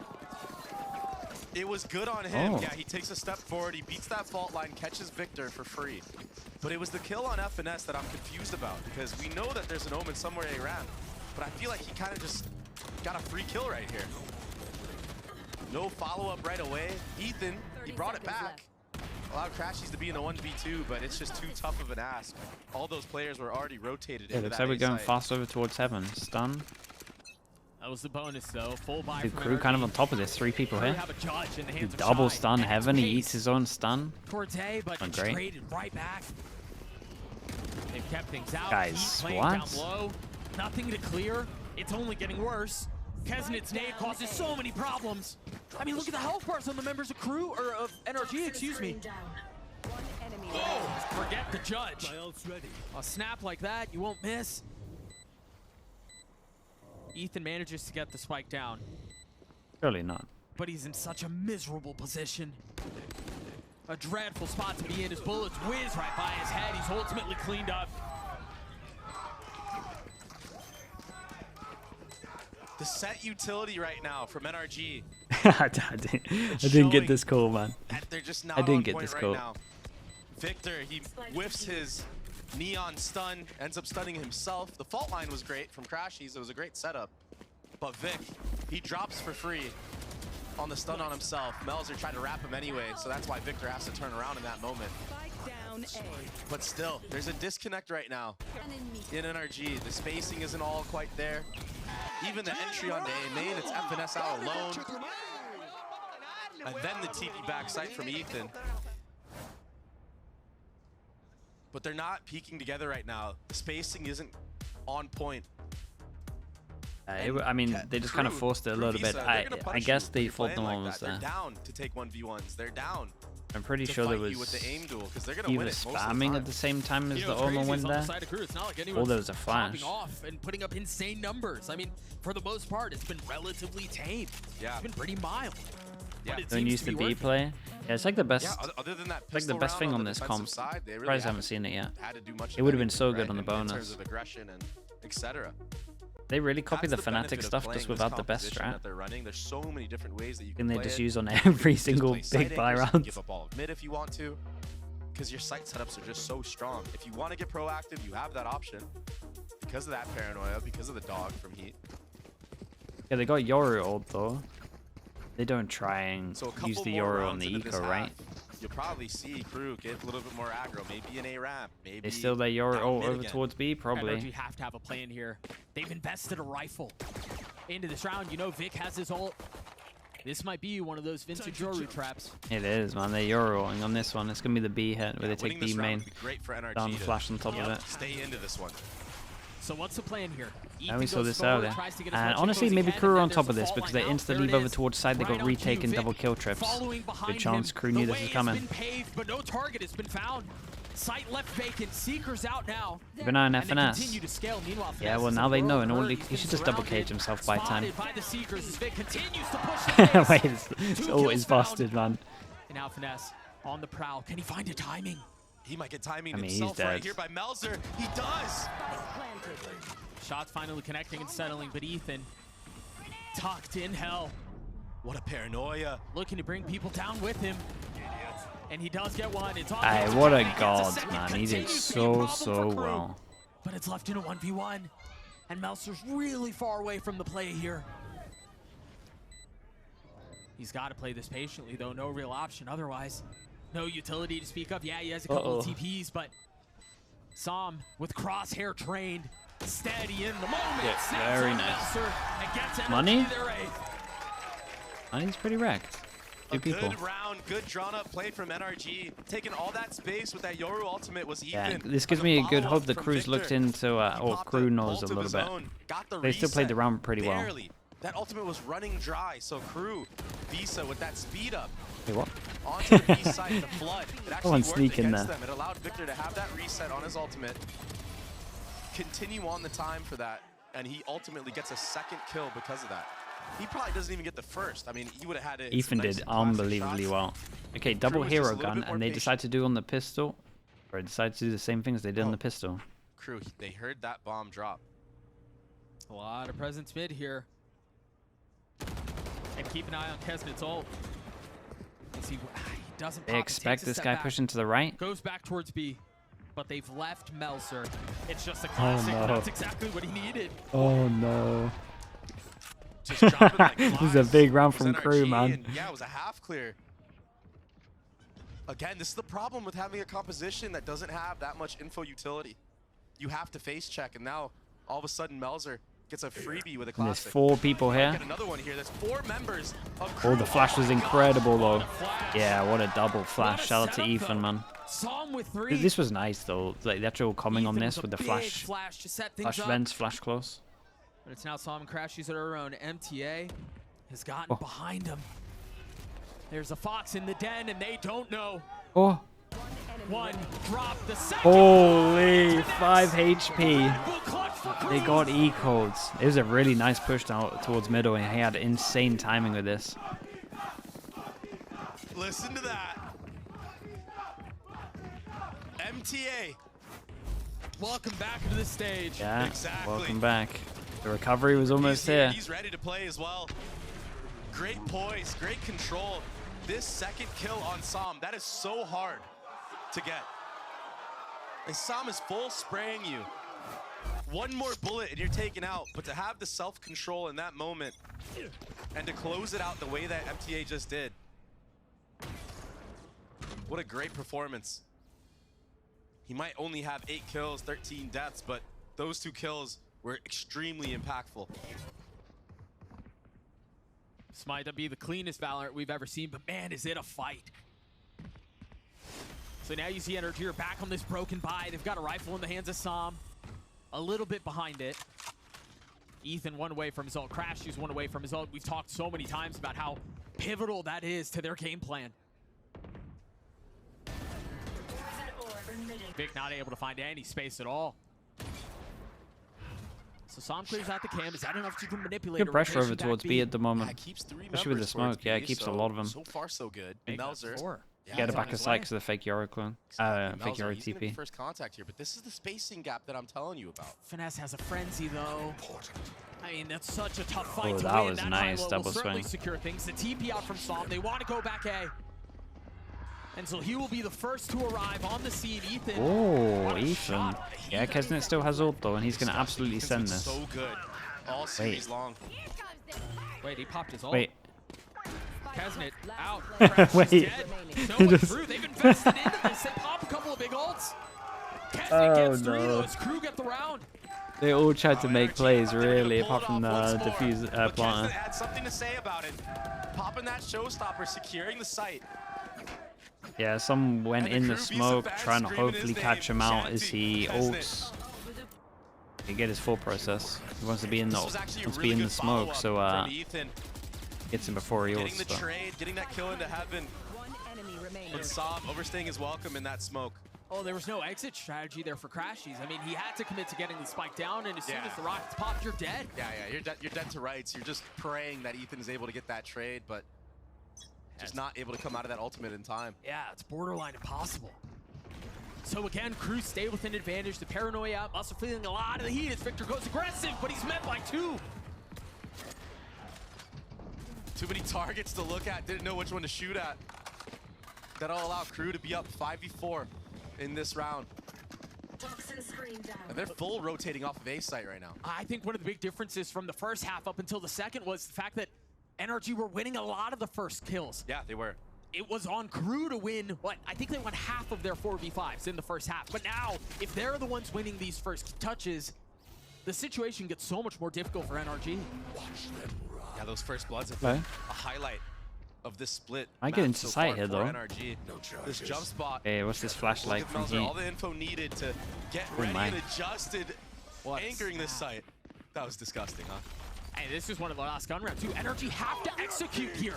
it was good on him. Oh. Yeah, he takes a step forward, he beats that fault line, catches Victor for free. But it was the kill on FNS that I'm confused about, because we know that there's an Omen somewhere they ran, but I feel like he kind of just got a free kill right here. No follow-up right away. Ethan, he brought it back. Allowed Crashies to be in the 1v2, but it's just too tough of an ask. All those players were already rotated Yeah, into looks that like we're A going site. fast over towards heaven. Stun. That was the bonus though. Full buy The from crew kind of NRG. on top of this. 3 people Crew here. have a judge in the He hands of double Shy. stun And it's heaven. He pace eats his own stun. towards A, but Oh, it's great. traded right back. They've kept things out. Guys, Heat playing what? down low. Nothing to clear. It's only getting worse. Kesnet's nade causes so many problems. I mean, look at the health bars on the members of crew, or of NRG, excuse me. Oh, forget the judge. A snap like that, you won't miss. Ethan manages to get the spike down, Surely not. but he's in such a miserable position. A dreadful spot to be in. His bullets whiz right by his head. He's ultimately cleaned up. The set utility right now from NRG, I didn't get this call, man. that they're just not I didn't on get point this right call. now. Victor, he whiffs his neon stun, ends up stunning himself. The fault line was great from Crashies. It was a great setup. But Vic, he drops for free on the stun on himself. Melzer tried to wrap him anyway, so that's why Victor has to turn around in that moment. But still, there's a disconnect right now in NRG. The spacing isn't all quite there. Even the entry on the A main, it's FNS out alone. And then the TP backside from Ethan. But they're not peeking together right now. The spacing isn't on point. I mean, they just kind of forced it a little bit. I guess they thought the one was They're there. down to take 1v1s. They're down I'm pretty to sure there fight was you with the aim duel because they're gonna either win it most of the spamming time. at the same time as You the know, what's Omen crazy win is on the there. side of crew, it's not like anyone's there was a popping flash. off and putting up insane numbers. I mean, for the most part, it's been relatively tame. Yeah. It's been pretty mild. Yeah. But it Don't seems use to the be B working. play. Yeah, it's like the best. Yeah, other than that, It's like the pistol best round thing on the this defensive comp. side, they really Surprised I haven't seen it yet. had to do much. It of would have been anything, so good right, on the in terms bonus. of aggression and etc. They really copy That's the benefit Fnatic of stuff playing just this without the best composition strat. that they're running. There's so many different ways that you Can can they play just it. use on every You can single just play big side buy anchors, you can round? Give up all of mid if you want to, because your site setups are just so strong. If you want to get proactive, you have that option because of that paranoia, because of the dog from Heat. Yeah, they got Yoru ult though. They don't try and So a couple use the more Yoru on rounds the into this eco, right? half, you'll probably see crew get a little bit more aggro, maybe an A ramp, maybe. They still let Yoru down ult mid over again. towards B, NRG probably. have to have a plan here. They've invested a rifle into this round. You know, Vic has his ult. This might be one of those vintage Yoru traps. It is, man. They're Yoru ulting on this one. It's gonna be the B hit where they take Winning B this round main. would be great for NRG Down to flash on top of it. stay into this one. So what's the plan here? And we Ethan saw goes this forward, earlier. tries to get as And much honestly, info as he maybe can, crew and are then on there's top of the this fault because line they out. insta There leave it over is. towards side. They Right got on retaken cue, double Vic kill trips. following behind Good chance him. crew The knew this was wave's coming. been paved, but no target has been found. Site left vacant. Seeker's out now. Keep an eye on And they FNS. continue to scale. Meanwhile, Yeah, Finesse well is now in they the know, world and of all hurt. he He's should been just double surrounded, cage himself by time. spotted by the Seekers as Vic continues to push the Wait, pace. his Two ult kills is found. busted, man. And now Finesse on the prowl. Can he find a timing? He might get timing I mean, he's himself right dead. here by Melzer. He does. Shots finally connecting and settling, but Ethan tucked in hell, What a paranoia. looking to bring people down with him. And he does get one. It's on. Aye, his what a way. He gets god, second. man. He did Continues to be a problem so for Crew. well. But it's left in a 1v1. And Melzer's really far away from the play here. He's got to play this patiently, though. No real option otherwise. No utility to speak of. Yeah, he has a couple of TPs, but Sam with crosshair trained Steady in the moment. Yeah, very nice. And gets NRG Money? their 8th. Money's pretty wrecked. Two people. Good round, good drawn up play from NRG. Taking all that space with that Yoru ultimate was Yeah, Ethan. this gives me a good hope that Crew's looked into, or Crew knows a little bit. They still played the round pretty well. That ultimate was running dry, so Crew, Visa with that speed up. Hey, what? Onto the B side, the flood. It actually worked sneak in against there. them. It allowed Victor to have that reset on his ultimate. Continue on the time for that, and he ultimately gets a second kill because of that. He probably doesn't even get the first. I mean, he would have had it. Ethan did unbelievably well. Okay, double was just a hero little gun, bit more and they patient. decide to do on the pistol, or decide to do the same thing as they did on the pistol. Crew, they heard that bomb drop. A lot of presence mid here. And keep an eye on Kesnit's ult. He doesn't They pop, expect takes a this step guy back, pushing to the right. goes back towards B, but they've left Melzer. It's just a Oh, classic. no. That's exactly what he needed. Oh no. Just dropping like This is a flies. big round It was from Crew, NRG, man. and yeah, it was a half clear. Again, this is the problem with having a composition that doesn't have that much info utility. You have to face check, and now all of a sudden Melzer gets a freebie with a And there's classic. 4 people here. Get another one here. There's 4 members of Crew. Oh, the flash was my God. incredible though. What a flash. Yeah, what a double What flash. a Shout out to setup, Ethan, though. man. Psalm with 3. This was nice though. Like the actual coming on Ethan this with the a big flash to set things flash up. vents, flash close. But it's now Psalm and Crashies that are around. MTA has gotten Oh. behind him. There's a fox in the den, and they don't know. Oh, One drop, the second. holy 5 HP. Will clutch for They Cruz. got E-codes. It was a really nice push down towards middle, and he had insane timing with this. Listen to that. MTA. Welcome back to the stage. Yeah, Exactly. welcome back. The recovery was almost He's here. here. He's ready to play as well. Great poise, great control. This second kill on Psalm, that is so hard to get. And Psalm is full spraying you. One more bullet and you're taken out, but to have the self-control in that moment and to close it out the way that MTA just did. What a great performance. He might only have 8 kills, 13 deaths, but those 2 kills were extremely impactful. This might be the cleanest Valorant we've ever seen, but man, is it a fight. So now you see NRG are back on this broken buy. They've got a rifle in the hands of Psalm. A little bit behind it. Ethan one away from his ult. Crashies one away from his ult. We've talked so many times about how pivotal that is to their game plan. Vic not able to find any space at all. So Psalm clears out the cam. Is that enough to manipulate? Good pressure over towards B at the Yeah, moment. it keeps 3 Especially with the members towards smoke. Yeah, it B, keeps a so- lot of them. So far, so good. Make that Melzer. 4. Yeah, Get he's it on back his aside way. because of the fake Yoro clone. Exactly. Fake Melzer, Yoro he's gonna be TP. first contact here, but this is the spacing gap that I'm telling you about. Finesse has a frenzy though. I mean, that's such a tough fight to that win. was That nice, high low double will certainly swing. secure things. The TP out from Psalm. They want to go back A. And so he will be the first to arrive on the scene. Ethan. Oh, what a Ethan. shot. Yeah, Kesnet still has ult though, and he's going to absolutely Ethan's send been this. So good. All series long. Wait, he popped his ult. Wait. Kesnet out. Crash Wait. is dead. No He one just- through. They've invested into this. They pop a couple of big ults. Kesnet Oh, gets 3 no. though. His crew get the round. They all tried to make plays, They're gonna really, pull apart it from off the once more. defuse But planter. Kesnet had something to say about it. Popping that showstopper, securing the site. Yeah, some went And the in the crew beats smoke, the fans trying to screaming his hopefully name, catch him out as chanting he Kesnet. ults. He get his full process. He wants to be in the This was actually a wants to really be in the good smoke, so follow-up from Ethan. gets him before he Getting ults. the So. trade, getting that kill into heaven. But Psalm overstaying his welcome in that smoke. Oh, there was no exit strategy there for Crashies. I mean, he had to commit to getting the spike down, and as soon Yeah. as the rockets pop, you're dead. Yeah, you're dead to rights. You're just praying that Ethan is able to get that trade, but just not able to come out of that ultimate in time. Yeah, it's borderline impossible. So again, Cruz stay with an advantage. The paranoia out. Muscle feeling a lot of the heat as Victor goes aggressive, but he's met by 2. Too many targets to look at. Didn't know which one to shoot at. That'll allow Crew to be up 5v4 in this round. And they're full rotating off of A site right now. I think one of the big differences from the first half up until the second was the fact that NRG were winning a lot of the first kills. Yeah, they were. It was on Crew to win, what, I think they won half of their 4v5s in the first half. But now, if they're the ones winning these first touches, the situation gets so much more difficult for NRG. Yeah, those first bloods have been a highlight of this split. I get into sight here though. NRG. This jump spot. Hey, what's this flashlight from Heat? All the info needed to get ready and adjusted, anchoring this site. That was disgusting, huh? Hey, this is one of the last gun rounds too. NRG have to execute here.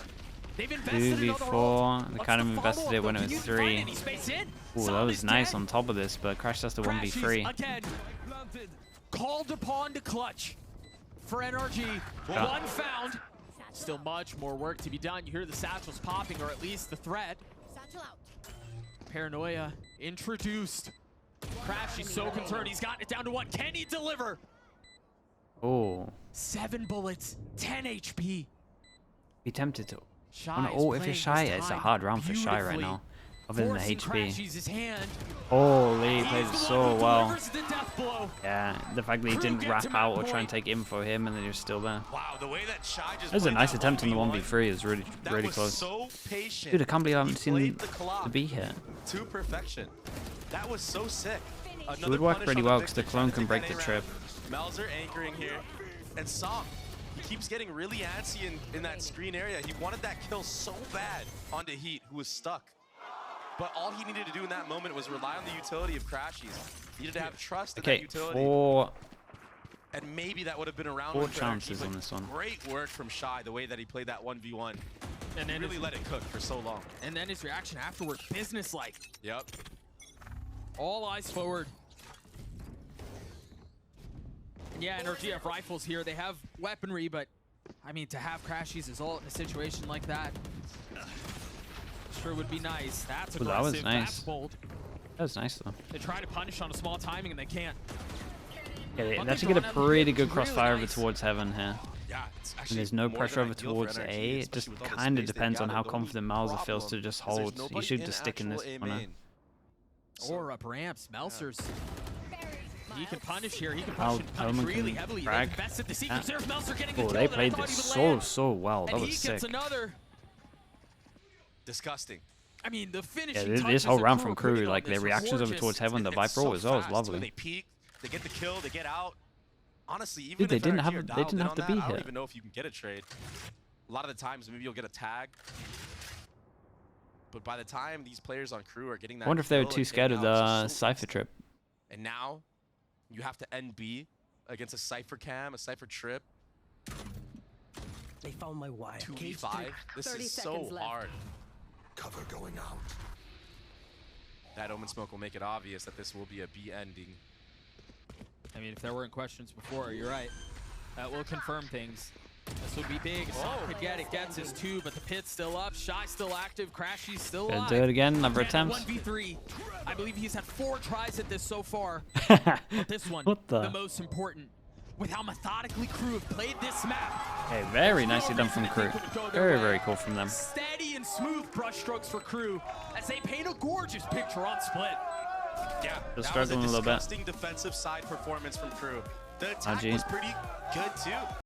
They've invested 2v4. They kind of invested it when it was 3. Ooh, that was nice on top of this, but Crash has to 1v3. Again, called upon to clutch for NRG. One found. Still much more work to be done. You hear the satchels popping, or at least the threat. Paranoia introduced. Crash, he's so concerned. He's gotten it down to 1. Can he deliver? Oh. 7 bullets, 10 HP. Be tempted to. Shy If it's Shy, it's a hard round for Shy right now. Other than the HP. His hand. Holy, he plays it so well. The death blow. Yeah, the fact that he didn't wrap out or try and take info him and then he was still there. Wow, the way that Shy just that was a nice attempt on the 1v3. It was really close. So patient. Dude, I can't believe I haven't seen the B here. To perfection. That was so sick. It would work pretty well because the clone can break the trip. Melzer anchoring here. And Song, he keeps getting really antsy in that screen area. He wanted that kill so bad onto Heat, who was stuck. But all he needed to do in that moment was rely on the utility of Crashies. He needed to have trust in that utility. And maybe that would have been around 4 chances on this one. Great work from Shy, the way that he played that 1v1. And then really let it cook for so long. And then his reaction afterward, business-like. Yep. All eyes forward. Yeah, NRG have rifles here. They have weaponry, but I mean, to have Crashies is all in a situation like that. Sure would be nice. That's aggressive. That was nice. That's bold. That was nice though. They try to punish on a small timing and they can't. Yeah, they actually get a pretty good crossfire over towards Heaven here. Yeah, and there's no pressure over towards A. It just kind of depends on how confident Mauser feels to just hold. He should just stick in this corner. Or up ramps. Melzer's. He can punish here. He can punish really heavily. They invested the sequence. There's Melzer getting the kill. They played this so well. That was sick. And he gets another. Disgusting. I mean, the finishing touches this whole round from KRU, like their reactions over towards Heaven, the Viper as well was lovely. They peek, they get the kill, they get out. Honestly, even they if didn't NRG have to be here. I don't even know if you can get a trade. A lot of the times, maybe you'll get a tag. But by the time these players on KRU are getting that, I wonder if they were too scared of the Cypher trip. And now, you have to end B against a Cypher cam, a Cypher trip. They found my wire. 2v5. This is so hard. Cover going out. That Omen Smoke will make it obvious that this will be a B ending. I mean, if there weren't questions before, you're right. That will confirm things. This would be big. Song could get it. Gets his 2, but the pit's still up. Shy still active. Crashy's still alive. Do it again. Another attempt. 1v3. I believe he's had 4 tries at this so far. But this one, the most important. With how methodically KRU have played this map. Hey, very nicely done from KRU. Very cool from them. Steady and smooth brushstrokes for KRU as they paint a gorgeous picture on Split. Yeah, they're struggling a little bit. Disgusting defensive side performance from KRU. The attack was pretty good too.